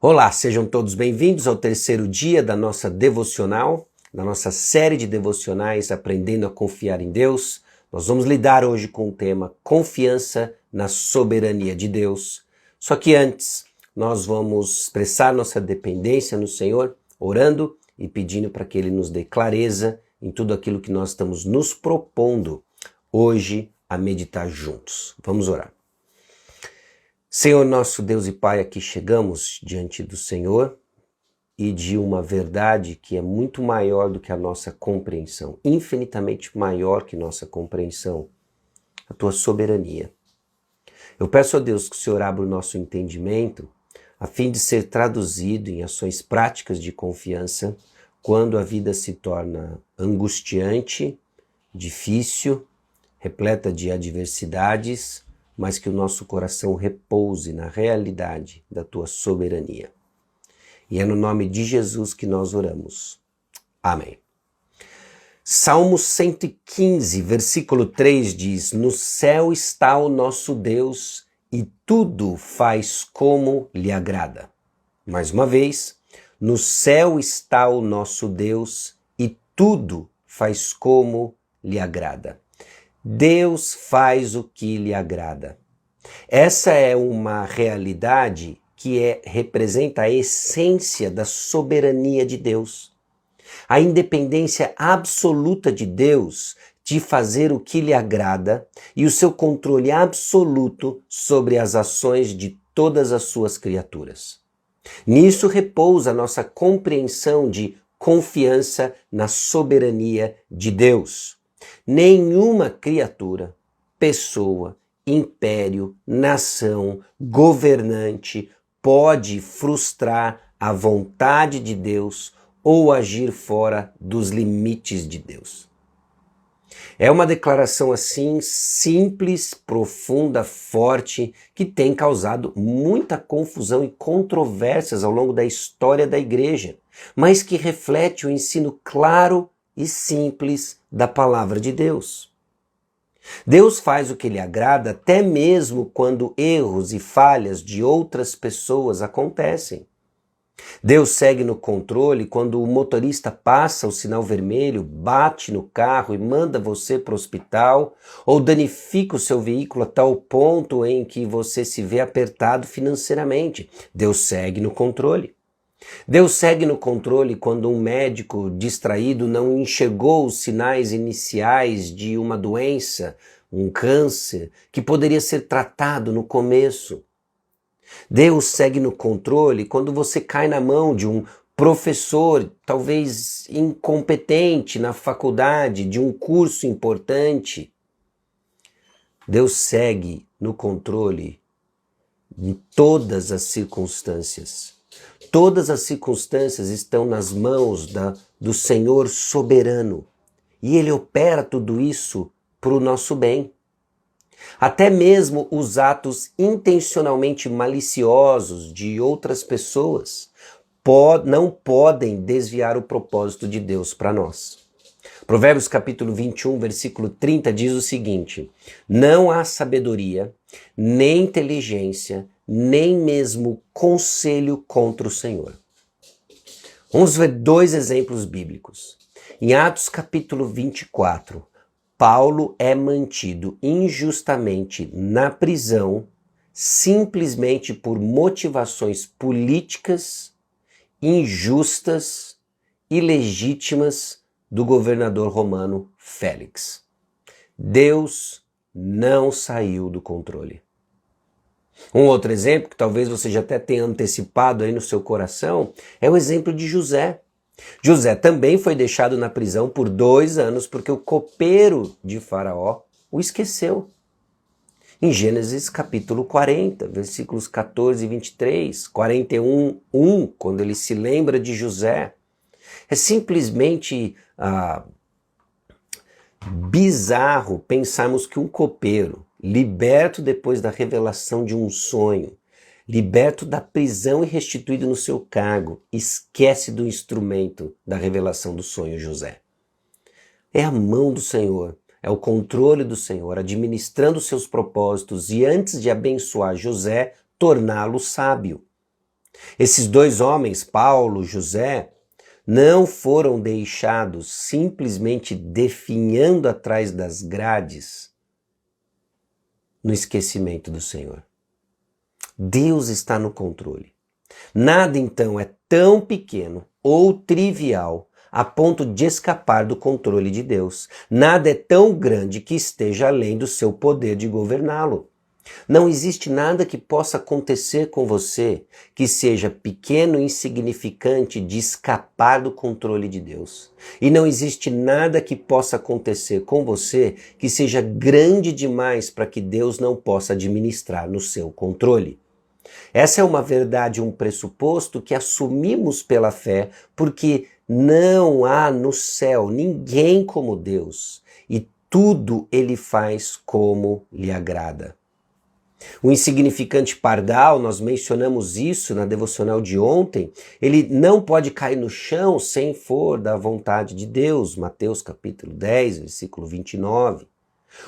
Olá, sejam todos bem-vindos ao terceiro dia da nossa devocional, da nossa série de devocionais Aprendendo a Confiar em Deus. Nós vamos lidar hoje com o tema Confiança na Soberania de Deus. Só que antes, nós vamos expressar nossa dependência no Senhor, orando e pedindo para que Ele nos dê clareza em tudo aquilo que nós estamos nos propondo hoje a meditar juntos. Vamos orar. Senhor nosso Deus e Pai, aqui chegamos diante do Senhor e de uma verdade que é muito maior do que a nossa compreensão, infinitamente maior que nossa compreensão, a Tua soberania. Eu peço a Deus que o Senhor abra o nosso entendimento a fim de ser traduzido em ações práticas de confiança quando a vida se torna angustiante, difícil, repleta de adversidades, mas que o nosso coração repouse na realidade da Tua soberania. E é no nome de Jesus que nós oramos. Amém. Salmo 115, versículo 3 diz: No céu está o nosso Deus e tudo faz como lhe agrada. Mais uma vez, no céu está o nosso Deus e tudo faz como lhe agrada. Deus faz o que lhe agrada. Essa é uma realidade que representa a essência da soberania de Deus. A independência absoluta de Deus de fazer o que lhe agrada e o seu controle absoluto sobre as ações de todas as suas criaturas. Nisso repousa a nossa compreensão de confiança na soberania de Deus. Nenhuma criatura, pessoa, império, nação, governante pode frustrar a vontade de Deus ou agir fora dos limites de Deus. É uma declaração assim simples, profunda, forte, que tem causado muita confusão e controvérsias ao longo da história da igreja, mas que reflete o ensino claro e simples da palavra de Deus. Deus faz o que lhe agrada até mesmo quando erros e falhas de outras pessoas acontecem. Deus segue no controle quando o motorista passa o sinal vermelho, bate no carro e manda você para o hospital, ou danifica o seu veículo a tal ponto em que você se vê apertado financeiramente. Deus segue no controle. Deus segue no controle quando um médico distraído não enxergou os sinais iniciais de uma doença, um câncer, que poderia ser tratado no começo. Deus segue no controle quando você cai na mão de um professor, talvez incompetente na faculdade, de um curso importante. Deus segue no controle em todas as circunstâncias. Todas as circunstâncias estão nas mãos do Senhor soberano e Ele opera tudo isso para o nosso bem. Até mesmo os atos intencionalmente maliciosos de outras pessoas não podem desviar o propósito de Deus para nós. Provérbios capítulo 21, versículo 30 diz o seguinte: Não há sabedoria, nem inteligência, nem mesmo conselho contra o Senhor. Vamos ver dois exemplos bíblicos. Em Atos capítulo 24, Paulo é mantido injustamente na prisão simplesmente por motivações políticas, injustas, ilegítimas do governador romano Félix. Deus não saiu do controle. Um outro exemplo, que talvez você já até tenha antecipado aí no seu coração, é o exemplo de José. José também foi deixado na prisão por 2 anos porque o copeiro de Faraó o esqueceu. Em Gênesis capítulo 40, versículos 14 e 23, 41, 1, quando ele se lembra de José, é simplesmente bizarro pensarmos que um copeiro, liberto depois da revelação de um sonho, liberto da prisão e restituído no seu cargo, esquece do instrumento da revelação do sonho José. É a mão do Senhor, é o controle do Senhor, administrando os seus propósitos e antes de abençoar José, torná-lo sábio. Esses dois homens, Paulo e José, não foram deixados simplesmente definhando atrás das grades no esquecimento do Senhor. Deus está no controle. Nada então é tão pequeno ou trivial a ponto de escapar do controle de Deus. Nada é tão grande que esteja além do seu poder de governá-lo. Não existe nada que possa acontecer com você que seja pequeno e insignificante de escapar do controle de Deus. E não existe nada que possa acontecer com você que seja grande demais para que Deus não possa administrar no seu controle. Essa é uma verdade, um pressuposto que assumimos pela fé, porque não há no céu ninguém como Deus e tudo Ele faz como lhe agrada. O insignificante pardal, nós mencionamos isso na devocional de ontem, ele não pode cair no chão sem for da vontade de Deus, Mateus capítulo 10, versículo 29.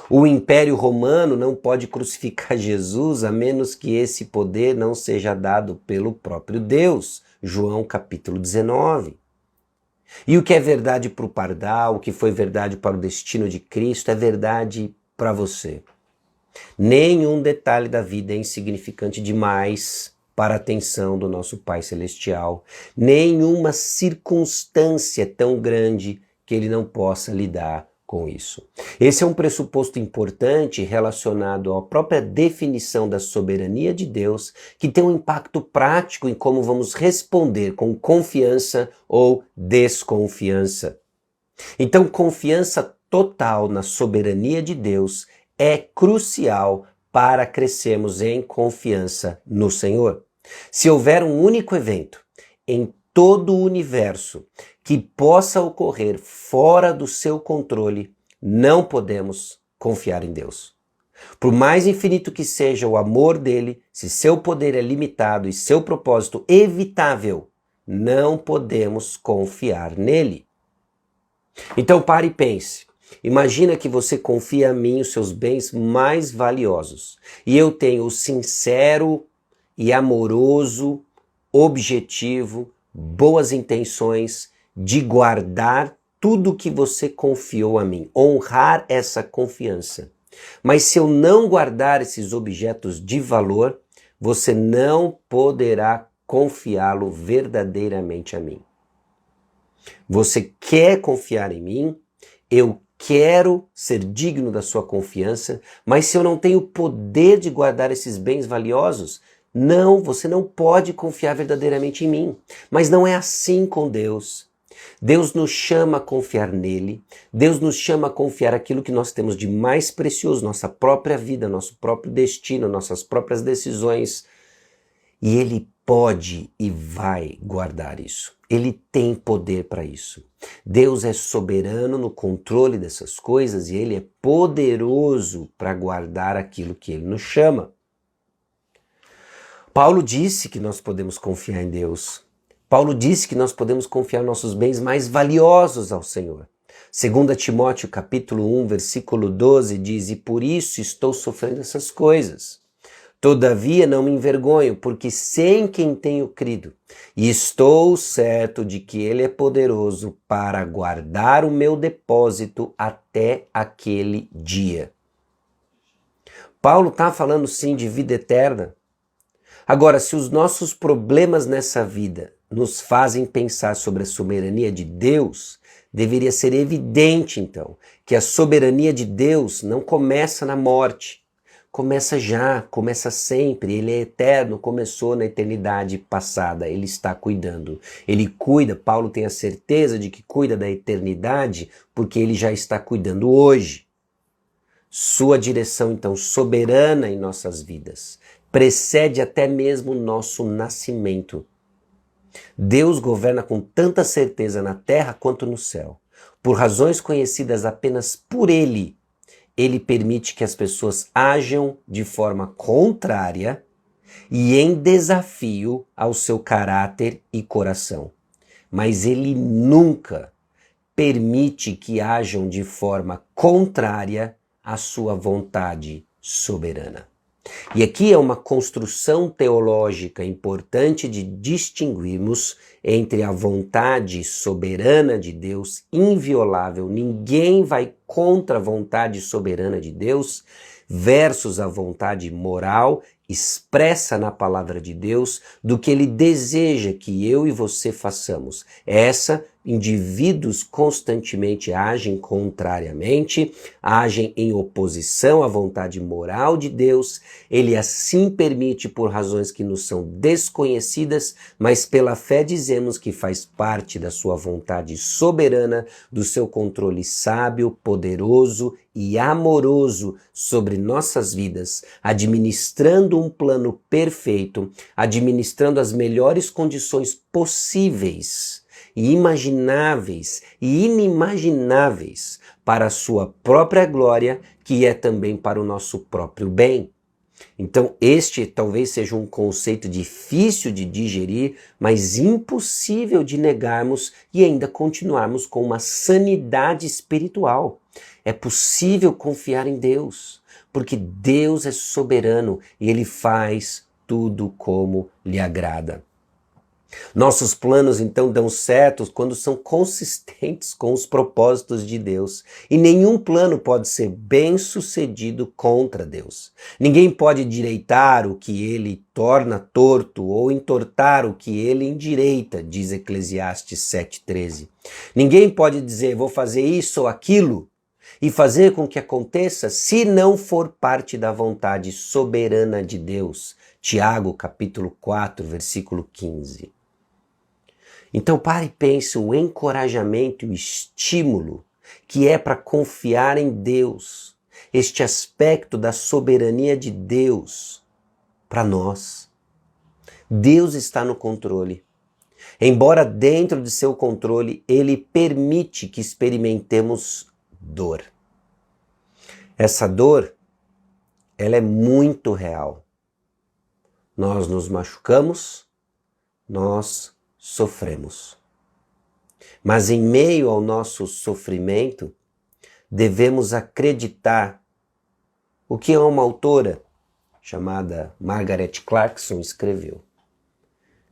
O Império Romano não pode crucificar Jesus a menos que esse poder não seja dado pelo próprio Deus, João capítulo 19. E o que é verdade para o pardal, o que foi verdade para o destino de Cristo, é verdade para você. Nenhum detalhe da vida é insignificante demais para a atenção do nosso Pai Celestial. Nenhuma circunstância é tão grande que Ele não possa lidar com isso. Esse é um pressuposto importante relacionado à própria definição da soberania de Deus, que tem um impacto prático em como vamos responder com confiança ou desconfiança. Então, confiança total na soberania de Deus é crucial para crescermos em confiança no Senhor. Se houver um único evento em todo o universo que possa ocorrer fora do seu controle, não podemos confiar em Deus. Por mais infinito que seja o amor dele, se seu poder é limitado e seu propósito evitável, não podemos confiar nele. Então pare e pense. Imagina que você confia a mim os seus bens mais valiosos e eu tenho o sincero e amoroso objetivo, boas intenções de guardar tudo que você confiou a mim, honrar essa confiança. Mas se eu não guardar esses objetos de valor, você não poderá confiá-lo verdadeiramente a mim. Você quer confiar em mim? Eu quero ser digno da sua confiança, mas se eu não tenho o poder de guardar esses bens valiosos, não, você não pode confiar verdadeiramente em mim. Mas não é assim com Deus. Deus nos chama a confiar nele, Deus nos chama a confiar aquilo que nós temos de mais precioso, nossa própria vida, nosso próprio destino, nossas próprias decisões. E Ele pode e vai guardar isso. Ele tem poder para isso. Deus é soberano no controle dessas coisas e Ele é poderoso para guardar aquilo que Ele nos chama. Paulo disse que nós podemos confiar em Deus. Paulo disse que nós podemos confiar nossos bens mais valiosos ao Senhor. 2 Timóteo capítulo 1, versículo 12 diz: "E por isso estou sofrendo essas coisas. Todavia não me envergonho, porque sei em quem tenho crido, e estou certo de que Ele é poderoso para guardar o meu depósito até aquele dia." Paulo está falando sim de vida eterna. Agora, se os nossos problemas nessa vida nos fazem pensar sobre a soberania de Deus, deveria ser evidente então que a soberania de Deus não começa na morte. Começa já, começa sempre, Ele é eterno, começou na eternidade passada, Ele está cuidando. Ele cuida, Paulo tem a certeza de que cuida da eternidade, porque Ele já está cuidando hoje. Sua direção, então, soberana em nossas vidas, precede até mesmo o nosso nascimento. Deus governa com tanta certeza na terra quanto no céu. Por razões conhecidas apenas por Ele, Ele permite que as pessoas ajam de forma contrária e em desafio ao seu caráter e coração. Mas Ele nunca permite que ajam de forma contrária à sua vontade soberana. E aqui é uma construção teológica importante de distinguirmos entre a vontade soberana de Deus, inviolável, ninguém vai contra a vontade soberana de Deus, versus a vontade moral expressa na palavra de Deus do que ele deseja que eu e você façamos. Indivíduos constantemente agem contrariamente, agem em oposição à vontade moral de Deus. Ele assim permite por razões que nos são desconhecidas, mas pela fé dizemos que faz parte da sua vontade soberana, do seu controle sábio, poderoso e amoroso sobre nossas vidas, administrando um plano perfeito, administrando as melhores condições possíveis e imagináveis e inimagináveis para a sua própria glória, que é também para o nosso próprio bem. Então este talvez seja um conceito difícil de digerir, mas impossível de negarmos e ainda continuarmos com uma sanidade espiritual. É possível confiar em Deus, porque Deus é soberano e Ele faz tudo como lhe agrada. Nossos planos então dão certo quando são consistentes com os propósitos de Deus. E nenhum plano pode ser bem sucedido contra Deus. Ninguém pode direitar o que ele torna torto ou entortar o que ele endireita, diz Eclesiastes 7,13. Ninguém pode dizer vou fazer isso ou aquilo e fazer com que aconteça se não for parte da vontade soberana de Deus. Tiago capítulo 4, versículo 15. Então pare e pense o encorajamento e o estímulo que é para confiar em Deus, este aspecto da soberania de Deus para nós. Deus está no controle. Embora dentro de seu controle, Ele permite que experimentemos dor. Essa dor, ela é muito real. Nós nos machucamos, nós sofremos. Mas em meio ao nosso sofrimento, devemos acreditar o que uma autora chamada Margaret Clarkson escreveu.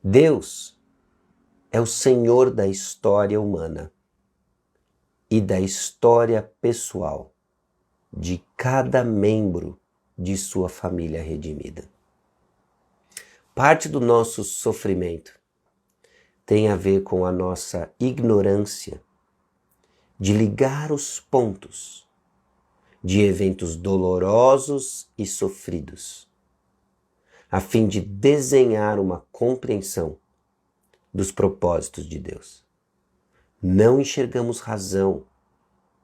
Deus é o Senhor da história humana e da história pessoal de cada membro de sua família redimida. Parte do nosso sofrimento tem a ver com a nossa ignorância de ligar os pontos de eventos dolorosos e sofridos, a fim de desenhar uma compreensão dos propósitos de Deus. Não enxergamos razão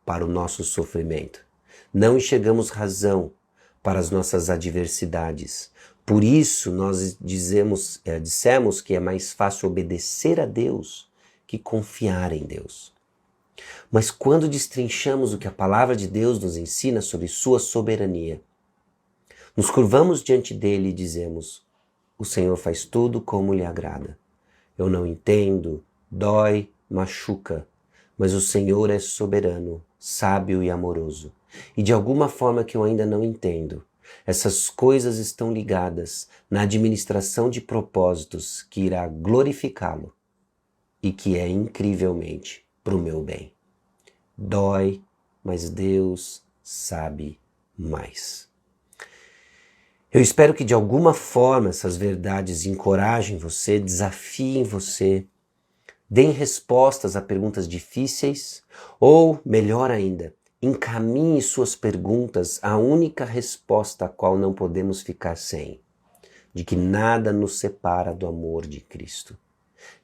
para o nosso sofrimento, não enxergamos razão para as nossas adversidades. Por isso nós dissemos que é mais fácil obedecer a Deus que confiar em Deus. Mas quando destrinchamos o que a palavra de Deus nos ensina sobre sua soberania, nos curvamos diante dele e dizemos: o Senhor faz tudo como lhe agrada. Eu não entendo, dói, machuca, mas o Senhor é soberano, sábio e amoroso. E de alguma forma que eu ainda não entendo, essas coisas estão ligadas na administração de propósitos que irá glorificá-lo e que é incrivelmente para o meu bem. Dói, mas Deus sabe mais. Eu espero que de alguma forma essas verdades encorajem você, desafiem você, deem respostas a perguntas difíceis ou, melhor ainda, encaminhe suas perguntas à única resposta a qual não podemos ficar sem, de que nada nos separa do amor de Cristo.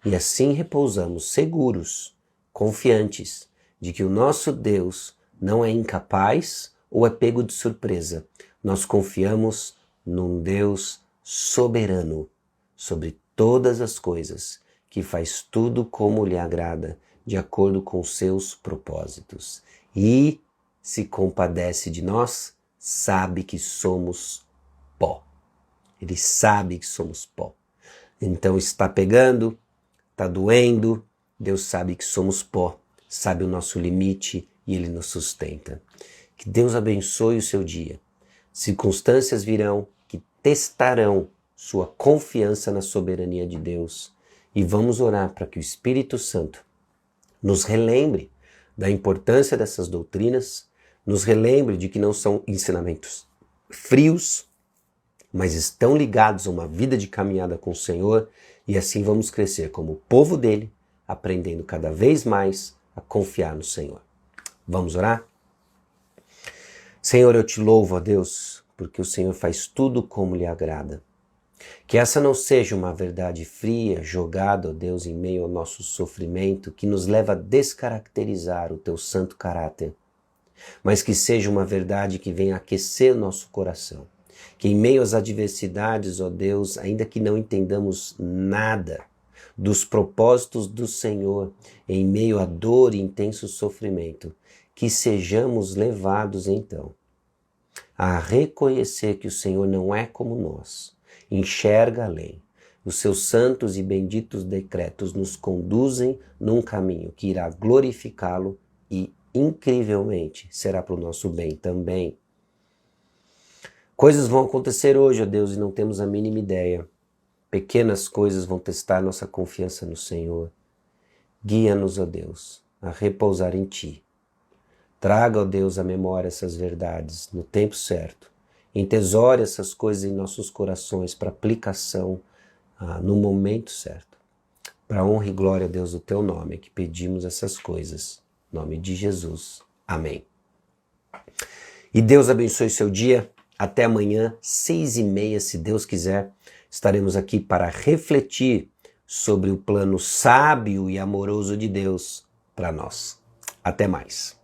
E assim repousamos seguros, confiantes, de que o nosso Deus não é incapaz ou é pego de surpresa. Nós confiamos num Deus soberano sobre todas as coisas, que faz tudo como lhe agrada, de acordo com seus propósitos. E se compadece de nós, sabe que somos pó. Ele sabe que somos pó. Então está pegando, está doendo, Deus sabe que somos pó, sabe o nosso limite e Ele nos sustenta. Que Deus abençoe o seu dia. Circunstâncias virão, que testarão sua confiança na soberania de Deus. E vamos orar para que o Espírito Santo nos relembre da importância dessas doutrinas, nos relembre de que não são ensinamentos frios, mas estão ligados a uma vida de caminhada com o Senhor, e assim vamos crescer como povo dele, aprendendo cada vez mais a confiar no Senhor. Vamos orar? Senhor, eu te louvo, ó Deus, porque o Senhor faz tudo como lhe agrada. Que essa não seja uma verdade fria, jogada, ó Deus, em meio ao nosso sofrimento, que nos leva a descaracterizar o teu santo caráter, mas que seja uma verdade que venha aquecer o nosso coração. Que em meio às adversidades, ó Deus, ainda que não entendamos nada dos propósitos do Senhor, em meio à dor e intenso sofrimento, que sejamos levados então a reconhecer que o Senhor não é como nós, enxerga além. Os seus santos e benditos decretos nos conduzem num caminho que irá glorificá-lo e, incrivelmente, será para o nosso bem também. Coisas vão acontecer hoje, ó Deus, e não temos a mínima ideia. Pequenas coisas vão testar nossa confiança no Senhor. Guia-nos, ó Deus, a repousar em Ti. Traga, ó Deus, à memória essas verdades no tempo certo. Entesoure essas coisas em nossos corações para aplicação no momento certo. Para a honra e glória, a Deus, do Teu nome, que pedimos essas coisas. Em nome de Jesus. Amém. E Deus abençoe o seu dia. Até amanhã, 6h30, se Deus quiser, estaremos aqui para refletir sobre o plano sábio e amoroso de Deus para nós. Até mais.